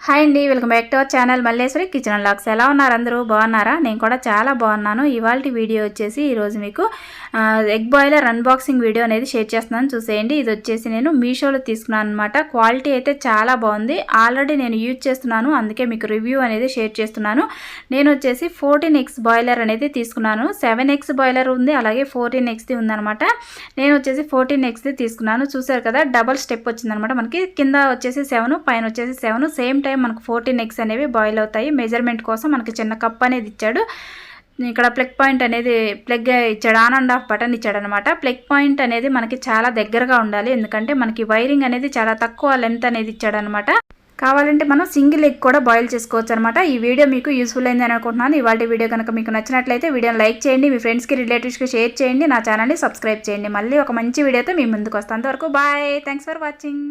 Hi అండి, welcome back to our channel Malleswari kitchen and vlogs. ఎలా ఉన్నారు అందరూ? బాగున్నారా? నేను కూడా చాలా బాగున్నాను. ఇవాల్టి వీడియో వచ్చేసి ఈరోజు మీకు ఎగ్ బాయిలర్ అన్బాక్సింగ్ వీడియో అనేది షేర్ చేస్తున్నాను, చూసేయండి. ఇది వచ్చేసి నేను మీషోలో తీసుకున్నాను అనమాట. క్వాలిటీ అయితే చాలా బాగుంది. ఆల్రెడీ నేను యూజ్ చేస్తున్నాను, అందుకే మీకు రివ్యూ అనేది షేర్ చేస్తున్నాను. నేను వచ్చేసి 14 ఎగ్స్ బాయిలర్ అనేది తీసుకున్నాను. 7 ఎగ్స్ బాయిలర్ ఉంది, అలాగే 14 ఎగ్స్ది ఉందనమాట. నేను వచ్చేసి 14 ఎగ్స్ది తీసుకున్నాను. చూసారు కదా, డబల్ స్టెప్ వచ్చిందనమాట. మనకి కింద వచ్చేసి 7, పైన వచ్చేసి 7, సేమ్ టైం మనకు 14 ఎగ్స్ అనేవి బాయిల్ అవుతాయి. మెజర్మెంట్ కోసం మనకి చిన్న కప్ అనేది ఇచ్చాడు. ఇక్కడ ప్లగ్ పాయింట్ అనేది ప్లగ్ ఇచ్చాడు, ఆన్ అండ్ ఆఫ్ బటన్ ఇచ్చాడు అనమాట. ప్లగ్ పాయింట్ అనేది మనకి చాలా దగ్గరగా ఉండాలి, ఎందుకంటే మనకి వైరింగ్ అనేది చాలా తక్కువ లెంత్ అనేది ఇచ్చాడు అనమాట. కావాలంటే మనం సింగిల్ ఎగ్ కూడా బాయిల్ చేసుకోవచ్చు అనమాట. ఈ వీడియో మీకు యూస్ఫుల్ అయింది అని అనుకుంటున్నాను. ఇవాళ వీడియో కనుక మీకు నచ్చినట్లయితే వీడియోని లైక్ చేయండి, మీ ఫ్రెండ్స్కి రిలేటివ్స్కి షేర్ చేయండి, నా ఛానల్ని సబ్స్క్రైబ్ చేయండి. మళ్ళీ ఒక మంచి వీడియోతో మీ ముందుకు వస్తాను. అంతవరకు బాయ్, థ్యాంక్స్ ఫర్ వాచింగ్.